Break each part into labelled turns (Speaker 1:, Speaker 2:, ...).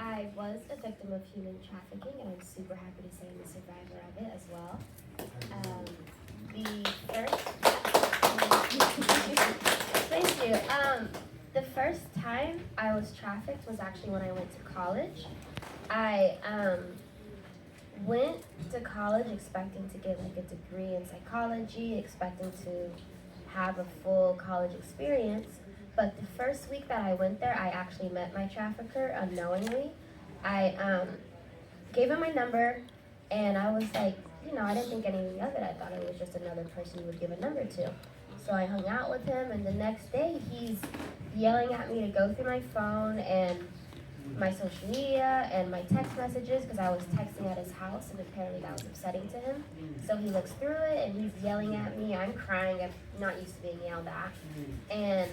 Speaker 1: I was a victim of human trafficking, and I'm super happy to say I'm a survivor of it as well. Um, the first, thank you. The first time I was trafficked was actually when I went to college. I went to college expecting to get like a degree in psychology, expecting to have a full college experience. But the first week that I went there, I actually met my trafficker unknowingly. I gave him my number, and I was like, I didn't think anything of it. I thought it was just another person you would give a number to. So I hung out with him, and the next day he's yelling at me to go through my phone and my social media and my text messages because I was texting at his house, and apparently that was upsetting to him. So he looks through it and he's yelling at me. I'm crying. I'm not used to being yelled at. And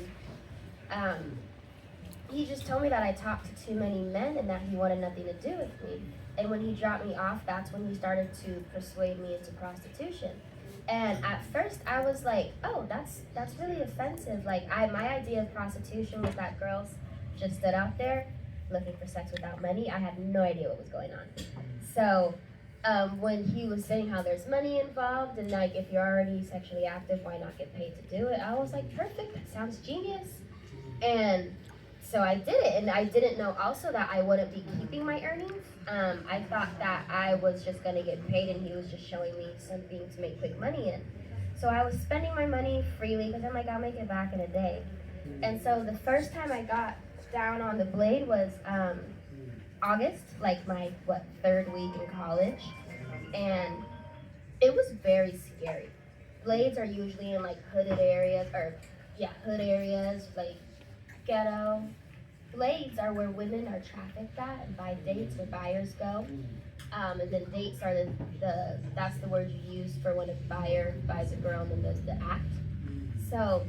Speaker 1: um, he just told me that I talked to too many men and that he wanted nothing to do with me. And when he dropped me off, that's when he started to persuade me into prostitution. And at first I was like, oh, that's really offensive. Like my idea of prostitution was that girls just stood out there looking for sex without money. I had no idea what was going on. So when he was saying how there's money involved and like if you're already sexually active, why not get paid to do it? I was like, perfect, that sounds genius. And so I did it, and I didn't know also that I wouldn't be keeping my earnings. I thought that I was just gonna get paid and he was just showing me something to make quick money in. So I was spending my money freely because I'm like, I'll make it back in a day. And so the first time I got down on the blade was August, like my third week in college, and it was very scary. Blades are usually in like hooded areas, or yeah, hood areas, like ghetto. Blades are where women are trafficked at, and by dates where buyers go. And then dates are the that's the word you use for when a buyer buys a girl and then does the act. So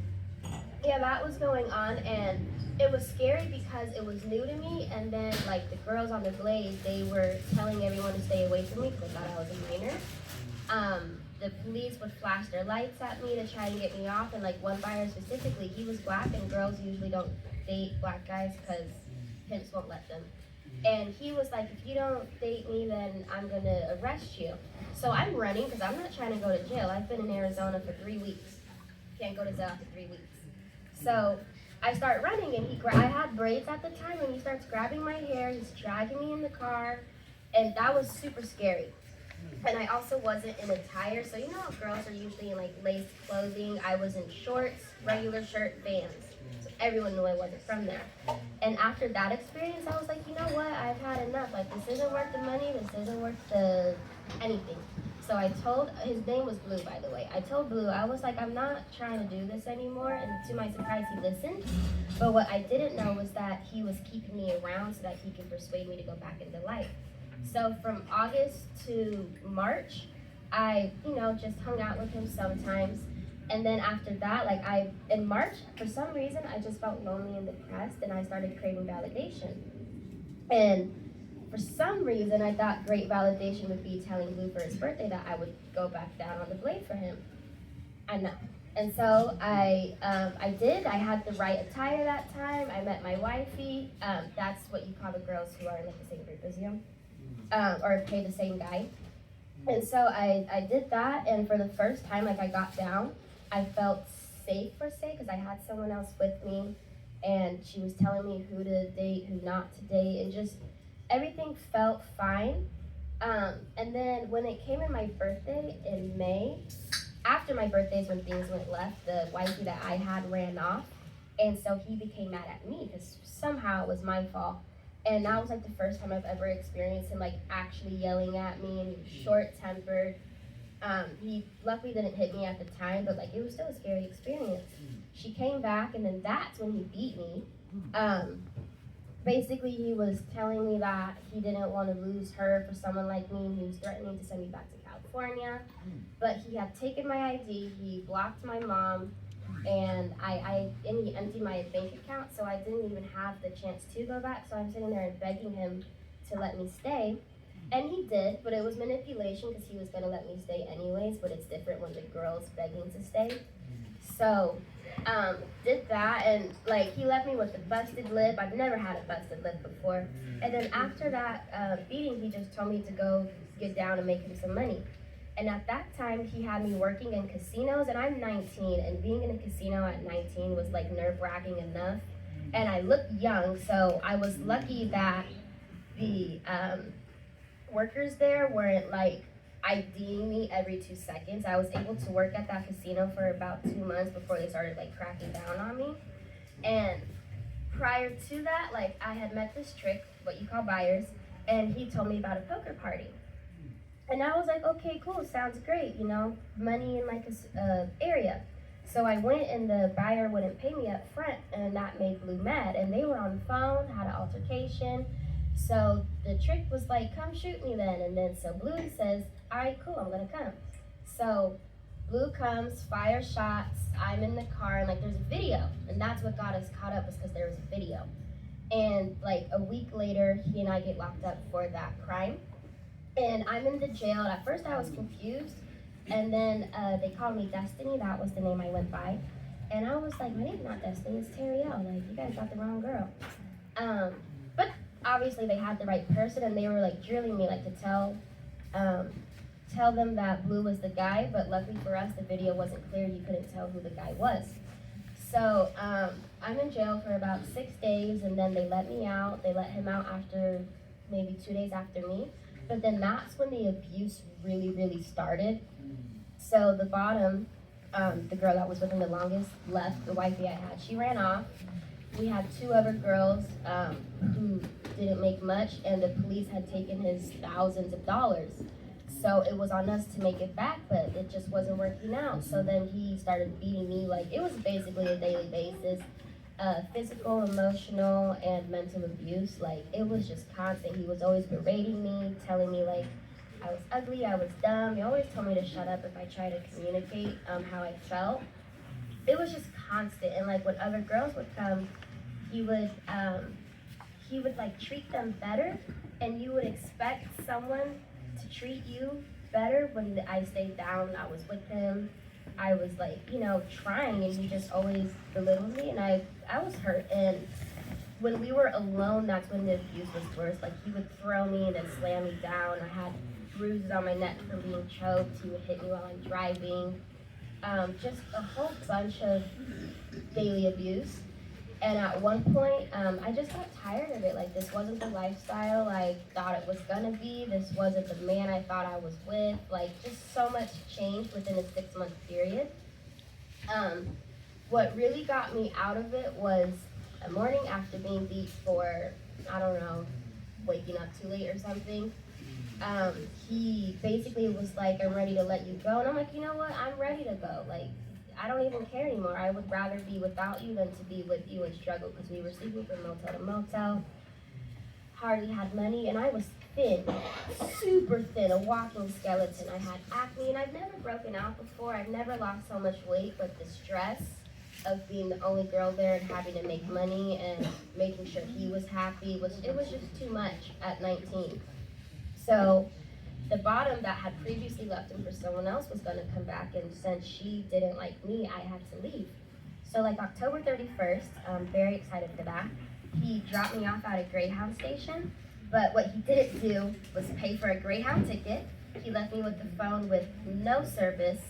Speaker 1: yeah, that was going on, and it was scary because it was new to me. And then like the girls on the blade, they were telling everyone to stay away from me because they thought I was a minor. The police would flash their lights at me to try and get me off, and like one buyer specifically, he was black, and girls usually don't date black guys because pimps won't let them. And he was like, if you don't date me, then I'm gonna arrest you. So I'm running because I'm not trying to go to jail. I've been in Arizona for 3 weeks. Can't go to jail after 3 weeks. So I start running, and I had braids at the time, and he starts grabbing my hair. He's dragging me in the car, and that was super scary. And I also wasn't in attire, so you know how girls are usually in like lace clothing. I was in shorts, regular shirt, Vans. So everyone knew I wasn't from there. And after that experience, I was like, you know what? I've had enough. Like this isn't worth the money. This isn't worth the anything. So I told, his name was Blue, by the way. I told Blue, I was like, I'm not trying to do this anymore. And to my surprise, he listened. But what I didn't know was that he was keeping me around so that he could persuade me to go back into life. So from August to March, I, just hung out with him sometimes. And then after that, in March, for some reason, I just felt lonely and depressed, and I started craving validation. And for some reason, I thought great validation would be telling Blue for his birthday that I would go back down on the blade for him. I know. And so I did. I had the right attire that time. I met my wifey. That's what you call the girls who are in like the same group as you. Or pay the same guy. And so I did that, and for the first time, I got down, I felt safe per se, because I had someone else with me, and she was telling me who to date, who not to date, and just everything felt fine. And then when it came in my birthday in May, after my birthday is when things went left, the wifey that I had ran off, and so he became mad at me, because somehow it was my fault. And that was like the first time I've ever experienced him like actually yelling at me, and he was short-tempered. He luckily didn't hit me at the time, but like it was still a scary experience. She came back, and then that's when he beat me. Basically, he was telling me that he didn't want to lose her for someone like me, and he was threatening to send me back to California. But he had taken my ID, he blocked my mom, and he emptied my bank account, so I didn't even have the chance to go back. So I'm sitting there and begging him to let me stay. And he did, but it was manipulation because he was gonna let me stay anyways, but it's different when the girl's begging to stay. So, did that, and like he left me with a busted lip. I've never had a busted lip before. And then after that beating, he just told me to go get down and make him some money. And at that time, he had me working in casinos, and I'm 19, and being in a casino at 19 was like nerve-wracking enough. And I looked young, so I was lucky that the workers there weren't like IDing me every 2 seconds. I was able to work at that casino for about 2 months before they started like cracking down on me. And prior to that, like I had met this trick, what you call buyers, and he told me about a poker party. And I was like, okay, cool, sounds great, you know, money in like a area. So I went and the buyer wouldn't pay me up front, and that made Blue mad. And they were on the phone, had an altercation. So the trick was like, come shoot me then. And then so Blue says, all right, cool, I'm gonna come. So Blue comes, fires shots, I'm in the car, and like there's a video. And that's what got us caught up, was because there was a video. And like a week later, he and I get locked up for that crime. And I'm in the jail. At first I was confused, and then they called me Destiny. That was the name I went by. And I was like, my name's not Destiny, it's Terryal. Like, you guys got the wrong girl. But obviously they had the right person, and they were like drilling me like to tell them that Blue was the guy. But luckily for us, the video wasn't clear. You couldn't tell who the guy was. So I'm in jail for about 6 days, and then they let me out. They let him out after maybe 2 days after me. But then that's when the abuse really, really started. So the bottom, the girl that was with him the longest, left, the wifey I had. She ran off. We had 2 other girls who didn't make much, and the police had taken his thousands of dollars. So it was on us to make it back, but it just wasn't working out. So then he started beating me. Like, it was basically a daily basis. Physical, emotional, and mental abuse. Like, it was just constant. He was always berating me, telling me like I was ugly, I was dumb. He always told me to shut up if I tried to communicate how I felt. It was just constant. And like when other girls would come, he would like treat them better, and you would expect someone to treat you better when I stayed down. I was with him. I was like, you know, trying, and he just always belittled me, and I was hurt. And when we were alone, that's when the abuse was worse. Like, he would throw me and then slam me down. I had bruises on my neck from being choked. He would hit me while I'm driving. Just a whole bunch of daily abuse. And at one point, I just got tired of it. Like, this wasn't the lifestyle I thought it was gonna be. This wasn't the man I thought I was with. Like, just so much changed within a 6-month period. What really got me out of it was a morning after being beat for, I don't know, waking up too late or something. He basically was like, I'm ready to let you go. And I'm like, you know what? I'm ready to go. Like, I don't even care anymore. I would rather be without you than to be with you and struggle, because we were sleeping from motel to motel. Hardly had money, and I was thin, super thin, a walking skeleton. I had acne, and I've never broken out before. I've never lost so much weight, but the stress of being the only girl there and having to make money and making sure he was happy was just too much at 19. So the bottom that had previously left him for someone else was gonna come back, and since she didn't like me, I had to leave. So like October 31st, I'm very excited for that. He dropped me off at a Greyhound station, but what he didn't do was pay for a Greyhound ticket. He left me with the phone with no service,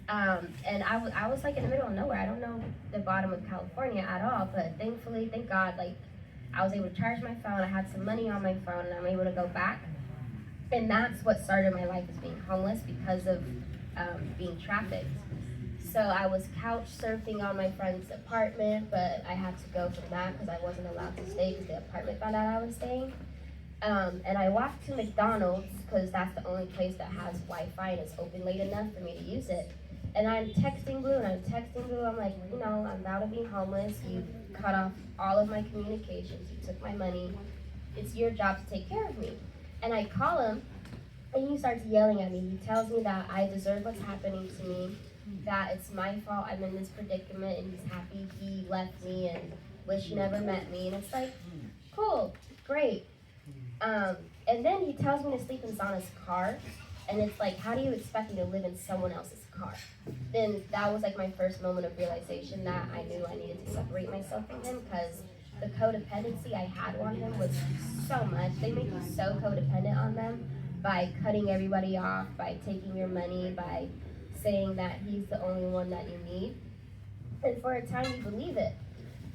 Speaker 1: and I was like in the middle of nowhere. I don't know the bottom of California at all, but thankfully, thank God, like I was able to charge my phone. I had some money on my phone, and I'm able to go back. And that's what started my life as being homeless, because of being trafficked. So I was couch surfing on my friend's apartment, but I had to go from that because I wasn't allowed to stay because the apartment found out I was staying. And I walked to McDonald's because that's the only place that has Wi-Fi and it's open late enough for me to use it. And I'm texting Blue, I'm like, you know, I'm out of being homeless. You cut off all of my communications. You took my money. It's your job to take care of me. And I call him, and he starts yelling at me. He tells me that I deserve what's happening to me, that it's my fault I'm in this predicament, and he's happy he left me and wish he never met me. And it's like, cool, great. And then he tells me to sleep in Zana's car. And it's like, how do you expect me to live in someone else's car? Then that was like my first moment of realization that I knew I needed to separate myself from him, because the codependency I had on him was so much. They make you so codependent on them by cutting everybody off, by taking your money, by saying that he's the only one that you need. And for a time you believe it.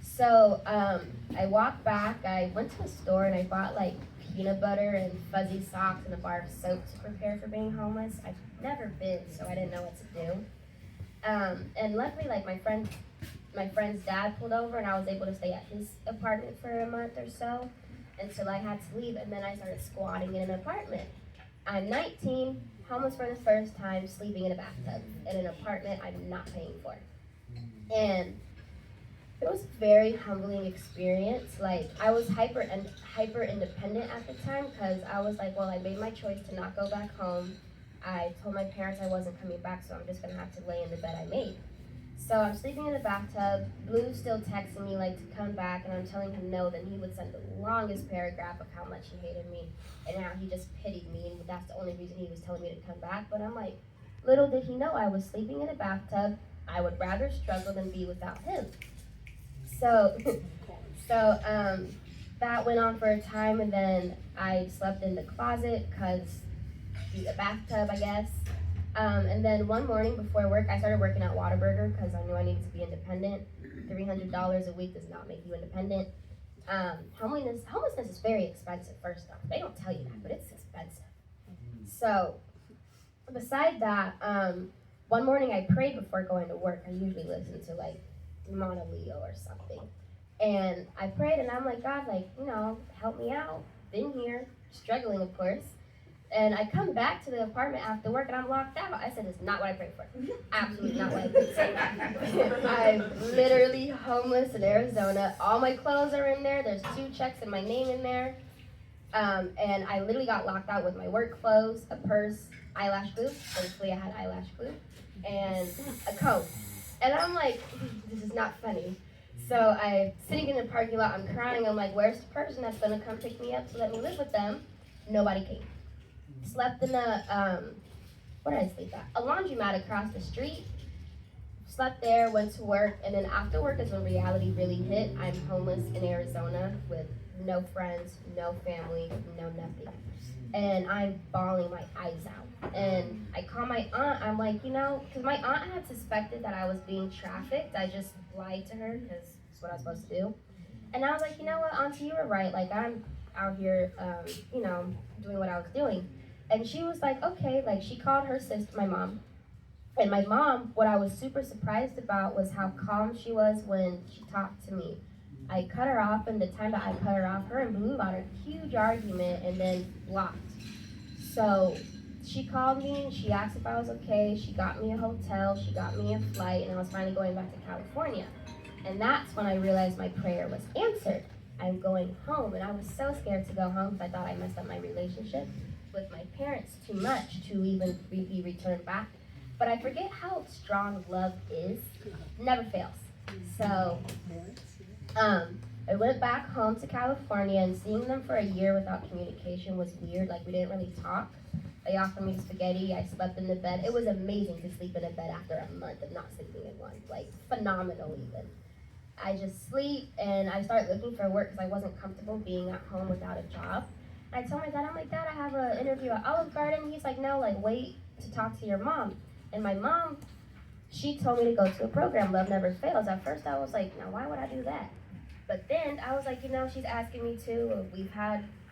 Speaker 1: So I walked back, I went to a store and I bought like peanut butter and fuzzy socks and a bar of soap to prepare for being homeless. I've never been, so I didn't know what to do. And luckily, like my friend's dad pulled over and I was able to stay at his apartment for a month or so until I had to leave, and then I started squatting in an apartment. I'm 19, homeless for the first time, sleeping in a bathtub in an apartment I'm not paying for. And it was a very humbling experience. Like, I was hyper independent at the time, because I was like, well, I made my choice to not go back home. I told my parents I wasn't coming back, so I'm just gonna have to lay in the bed I made. So I'm sleeping in the bathtub. Blue's still texting me like to come back, and I'm telling him no. Then he would send the longest paragraph of how much he hated me and how he just pitied me, and that's the only reason he was telling me to come back. But I'm like, little did he know I was sleeping in a bathtub. I would rather struggle than be without him. So that went on for a time, and then I slept in the closet because the bathtub, I guess. And then one morning before work, I started working at Whataburger because I knew I needed to be independent. $300 a week does not make you independent. Homelessness is very expensive, first off. They don't tell you that, but it's expensive. So beside that, one morning I prayed before going to work. I usually listen to like Mona Leo or something. And I prayed and I'm like, God, like, help me out. Been here, struggling of course. And I come back to the apartment after work and I'm locked out. I said, it's not what I prayed for. Absolutely not what I prayed for. I'm literally homeless in Arizona. All my clothes are in there. There's 2 checks and my name in there. And I literally got locked out with my work clothes, a purse, eyelash glue. Thankfully I had eyelash glue. And a comb. And I'm like, this is not funny. So I'm sitting in the parking lot, I'm crying, I'm like, where's the person that's gonna come pick me up to let me live with them? Nobody came. Slept in where did I sleep at? A laundromat across the street. Slept there, went to work, and then after work is when reality really hit. I'm homeless in Arizona with no friends, no family, no nothing. And I'm bawling my eyes out. And I call my aunt, I'm like, because my aunt had suspected that I was being trafficked. I just lied to her because it's what I was supposed to do. And I was like, you know what, auntie, you were right. Like, I'm out here, doing what I was doing. And she was like, okay, like she called her sister, my mom. And my mom, what I was super surprised about was how calm she was when she talked to me. I cut her off, and the time that I cut her off, her and Blue got a huge argument and then blocked. So she called me and she asked if I was okay. She got me a hotel, she got me a flight, and I was finally going back to California. And that's when I realized my prayer was answered. I'm going home, and I was so scared to go home because I thought I messed up my relationship with my parents too much to even be returned back. But I forget how strong love is. Never fails. So I went back home to California, and seeing them for a year without communication was weird. Like, we didn't really talk. They offered me spaghetti. I slept in the bed. It was amazing to sleep in a bed after a month of not sleeping in one. Like, phenomenal even. I just sleep, and I started looking for work because I wasn't comfortable being at home without a job. I told my dad, I'm like, Dad, I have an interview at Olive Garden. He's like, no, like, wait to talk to your mom. And my mom, she told me to go to a program, Love Never Fails. At first I was like, now why would I do that? But then I was like, she's asking me to.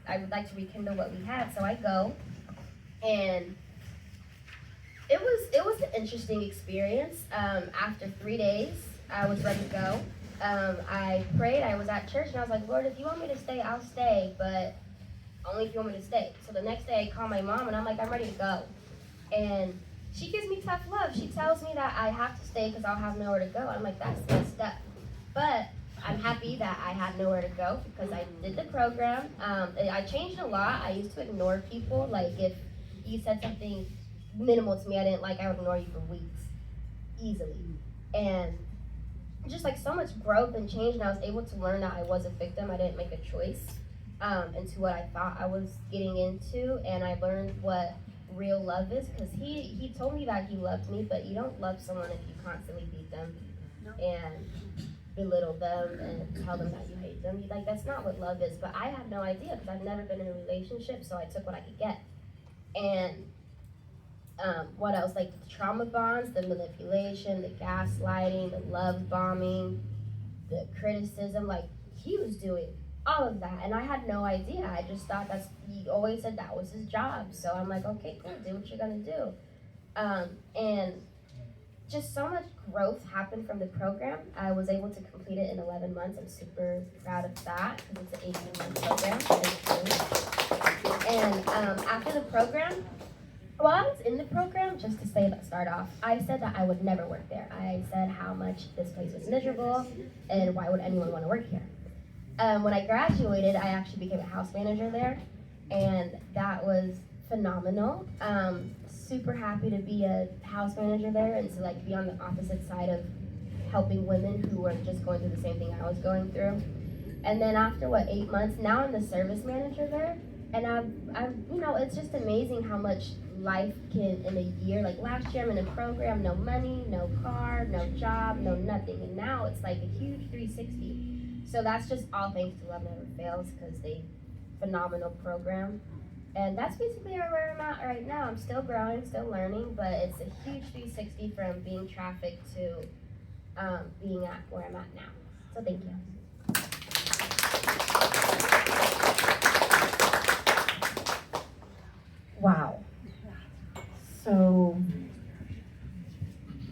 Speaker 1: I would like to rekindle what we had. So I go, and it was an interesting experience. After 3 days, I was ready to go. I prayed, I was at church, and I was like, Lord, if you want me to stay, I'll stay, but only if you want me to stay. So the next day I call my mom, and I'm like, I'm ready to go. And she gives me tough love. She tells me that I have to stay because I'll have nowhere to go. I'm like, that's messed up. But I'm happy that I had nowhere to go because I did the program. I changed a lot. I used to ignore people. Like, if you said something minimal to me I didn't like, I would ignore you for weeks, easily. And just like so much growth and change, and I was able to learn that I was a victim. I didn't make a choice. into what I thought I was getting into, and I learned what real love is, because he told me that he loved me, but you don't love someone if you constantly beat them and belittle them and tell them that you hate them. Like, that's not what love is. But I had no idea because I've never been in a relationship, so I took what I could get. And what else? Like the trauma bonds, the manipulation, the gaslighting, the love bombing, the criticism. Like, he was doing all of that, and I had no idea. I just thought he always said that was his job. So I'm like, okay, cool, do what you're gonna do. And just so much growth happened from the program. I was able to complete it in 11 months. I'm super proud of that because it's an 18-month program. And after the program, while I was in the program, just to start off, I said that I would never work there. I said how much this place was miserable and why would anyone want to work here. When I graduated, I actually became a house manager there, and that was phenomenal. Super happy to be a house manager there and to like be on the opposite side of helping women who were just going through the same thing I was going through. And then after 8 months, now I'm the service manager there, and I've it's just amazing how much life can in a year. Like last year, I'm in a program, no money, no car, no job, no nothing, and now it's like a huge 360. So that's just all thanks to Love Never Fails, because they phenomenal program. And that's basically where I'm at right now. I'm still growing, still learning, but it's a huge 360 from being trafficked to being at where I'm at now. So thank you.